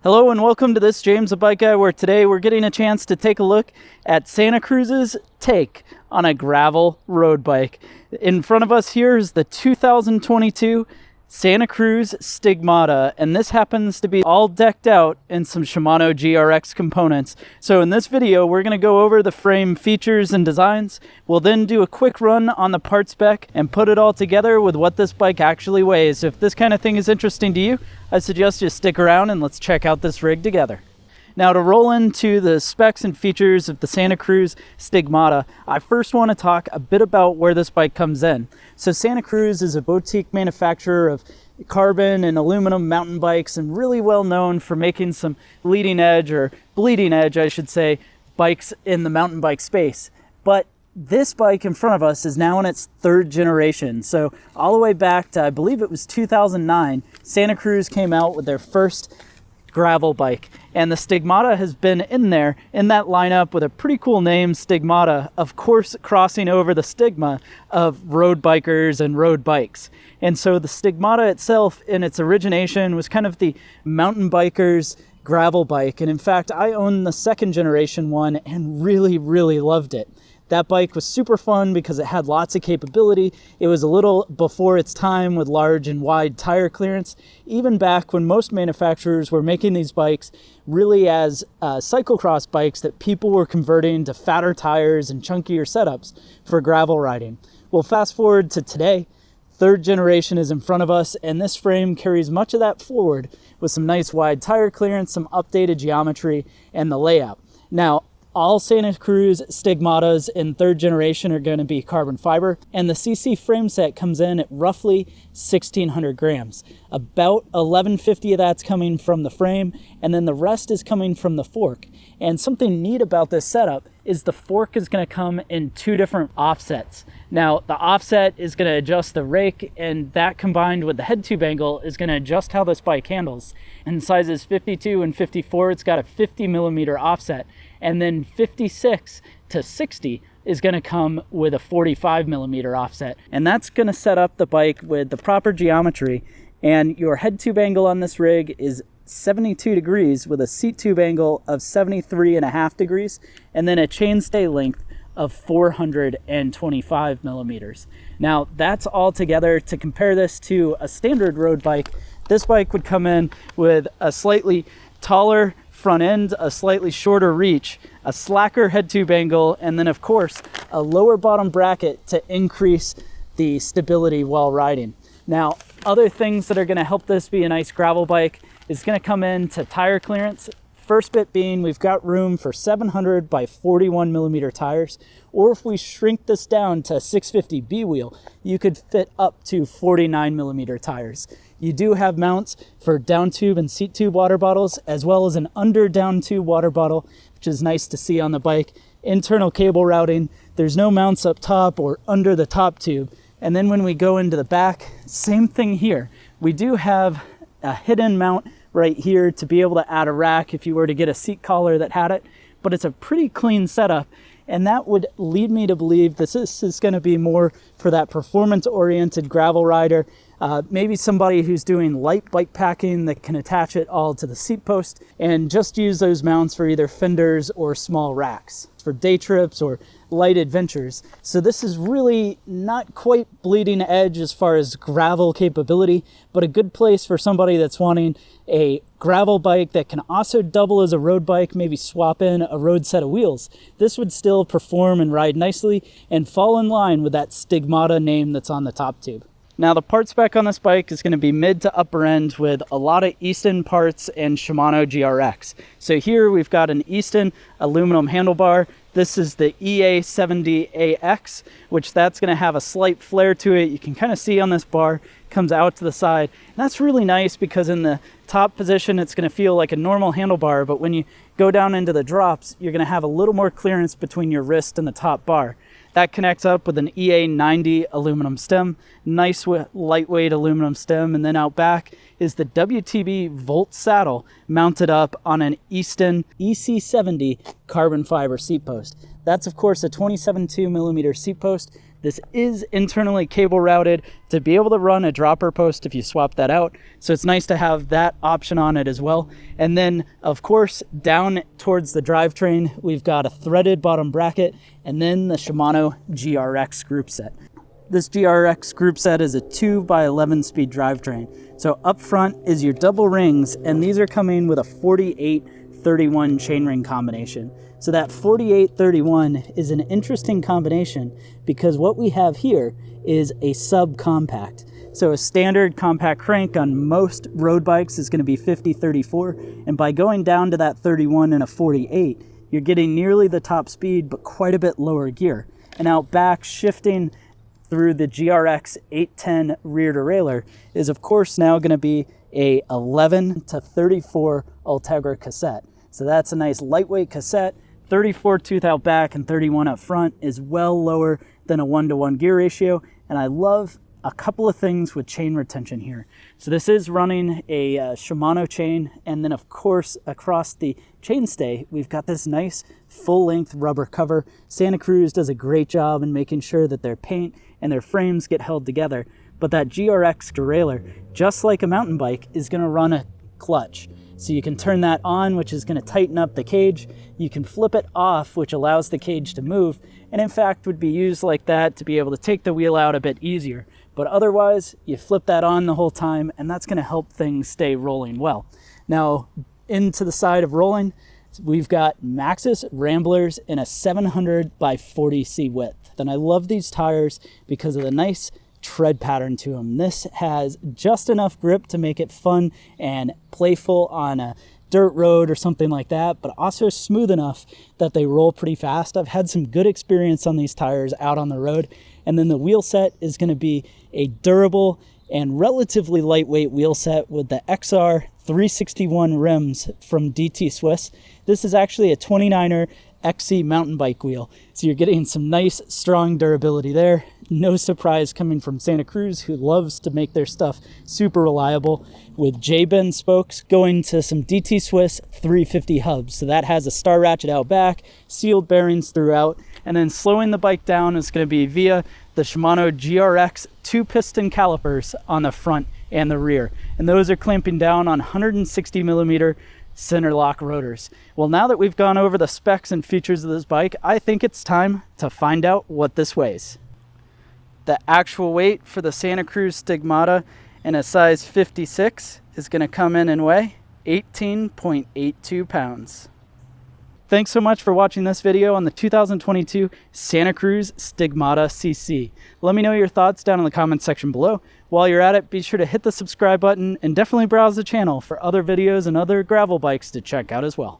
Hello and welcome to this Jamesthebikeguy, where today we're getting a chance to take a look at Santa Cruz's take on a gravel road bike. In front of us here is the 2022 Santa Cruz Stigmata, and this happens to be all decked out in some Shimano GRX components. So in this video, we're going to go over the frame features and designs. We'll then do a quick run on the part spec and put it all together with what this bike actually weighs. If this kind of thing is interesting to you, I suggest you stick around and let's check out this rig together. Now, to roll into the specs and features of the Santa Cruz Stigmata, I first want to talk a bit about where this bike comes in. So Santa Cruz is a boutique manufacturer of carbon and aluminum mountain bikes, and really well known for making some leading edge, or bleeding edge, I should say, bikes in the mountain bike space. But this bike in front of us is now in its third generation. So all the way back to, I believe it was 2009, Santa Cruz came out with their first gravel bike, and the Stigmata has been in there in that lineup with a pretty cool name, Stigmata, of course crossing over the stigma of road bikers and road bikes. And so the Stigmata itself in its origination was kind of the mountain biker's gravel bike, and in fact I own the second generation one and really loved it. That bike was super fun because it had lots of capability. It was a little before its time with large and wide tire clearance, even back when most manufacturers were making these bikes really as cyclocross bikes that people were converting to fatter tires and chunkier setups for gravel riding. Well, fast forward to today, third generation is in front of us, and this frame carries much of that forward with some nice wide tire clearance, some updated geometry, and the layout. Now, all Santa Cruz Stigmatas in third generation are going to be carbon fiber, and the CC frame set comes in at roughly 1,600 grams. About 1,150 of that's coming from the frame, and then the rest is coming from the fork. And something neat about this setup is the fork is going to come in two different offsets. Now, the offset is going to adjust the rake, and that combined with the head tube angle is going to adjust how this bike handles. In sizes 52 and 54, it's got a 50 millimeter offset, and then 56 to 60 is going to come with a 45 millimeter offset. And that's going to set up the bike with the proper geometry, and your head tube angle on this rig is 72 degrees with a seat tube angle of 73.5 degrees, and then a chainstay length of 425 millimeters. Now, that's all together. To compare this to a standard road bike, this bike would come in with a slightly taller front end, a slightly shorter reach, a slacker head tube angle, and then of course a lower bottom bracket to increase the stability while riding. Now, other things that are going to help this be a nice gravel bike is going to come into tire clearance. First bit being, we've got room for 700 by 41 millimeter tires, or if we shrink this down to a 650 B wheel, you could fit up to 49 millimeter tires. You do have mounts for down tube and seat tube water bottles, as well as an under down tube water bottle, which is nice to see on the bike. Internal cable routing, there's no mounts up top or under the top tube. And then when we go into the back, same thing here. We do have a hidden mount right here to be able to add a rack if you were to get a seat collar that had it, but it's a pretty clean setup, and that would lead me to believe this is going to be more for that performance-oriented gravel rider, maybe somebody who's doing light bike packing that can attach it all to the seat post and just use those mounts for either fenders or small racks for day trips or light adventures. So this is really not quite bleeding edge as far as gravel capability, but a good place for somebody that's wanting a gravel bike that can also double as a road bike, maybe swap in a road set of wheels. This would still perform and ride nicely and fall in line with that Stigmata name that's on the top tube. Now, the part spec on this bike is going to be mid to upper end with a lot of Easton parts and Shimano GRX. So here we've got an Easton aluminum handlebar. This is the EA70AX, which that's going to have a slight flare to it. You can kind of see on this bar, comes out to the side. And that's really nice because in the top position, it's going to feel like a normal handlebar, but when you go down into the drops, you're going to have a little more clearance between your wrist and the top bar. That connects up with an EA90 aluminum stem, nice lightweight aluminum stem, and then out back is the WTB Volt saddle mounted up on an Easton EC70 carbon fiber seat post. That's of course a 27.2 millimeter seat post, This is internally cable routed to be able to run a dropper post if you swap that out. So it's nice to have that option on it as well. And then of course, down towards the drivetrain, we've got a threaded bottom bracket and then the Shimano GRX Groupset. This GRX Groupset is a 2x11 speed drivetrain. So up front is your double rings, and these are coming with a 48-31 chainring combination. So that 48-31 is an interesting combination because what we have here is a subcompact. So a standard compact crank on most road bikes is going to be 50-34, and by going down to that 31 and a 48, you're getting nearly the top speed but quite a bit lower gear. And out back, shifting through the GRX 810 rear derailleur is of course now going to be a 11-34 Ultegra cassette. So that's a nice lightweight cassette. 34 tooth out back and 31 up front is well lower than a 1-to-1 gear ratio. And I love a couple of things with chain retention here. So this is running a Shimano chain, and then of course across the chainstay we've got this nice full-length rubber cover. Santa Cruz does a great job in making sure that their paint and their frames get held together, but that GRX derailleur, just like a mountain bike, is going to run a clutch. So you can turn that on, which is going to tighten up the cage. You can flip it off, which allows the cage to move, and in fact would be used like that to be able to take the wheel out a bit easier. But otherwise, you flip that on the whole time, and that's going to help things stay rolling well. Now, into the side of rolling, we've got Maxxis Ramblers in a 700 by 40C width. And I love these tires because of the nice tread pattern to them. This has just enough grip to make it fun and playful on a dirt road or something like that, but also smooth enough that they roll pretty fast. I've had some good experience on these tires out on the road. And then the wheel set is going to be a durable and relatively lightweight wheel set with the XR 361 rims from DT Swiss. This is actually a 29er XC mountain bike wheel. So you're getting some nice, strong durability there. No surprise coming from Santa Cruz, who loves to make their stuff super reliable, with J-bend spokes going to some DT Swiss 350 hubs. So that has a star ratchet out back, sealed bearings throughout, and then slowing the bike down is going to be via the Shimano GRX 2-piston calipers on the front and the rear. And those are clamping down on 160 millimeter center lock rotors. Well, now that we've gone over the specs and features of this bike, I think it's time to find out what this weighs. The actual weight for the Santa Cruz Stigmata in a size 56 is going to come in and weigh 18.82 pounds. Thanks so much for watching this video on the 2022 Santa Cruz Stigmata CC. Let me know your thoughts down in the comments section below. While you're at it, be sure to hit the subscribe button and definitely browse the channel for other videos and other gravel bikes to check out as well.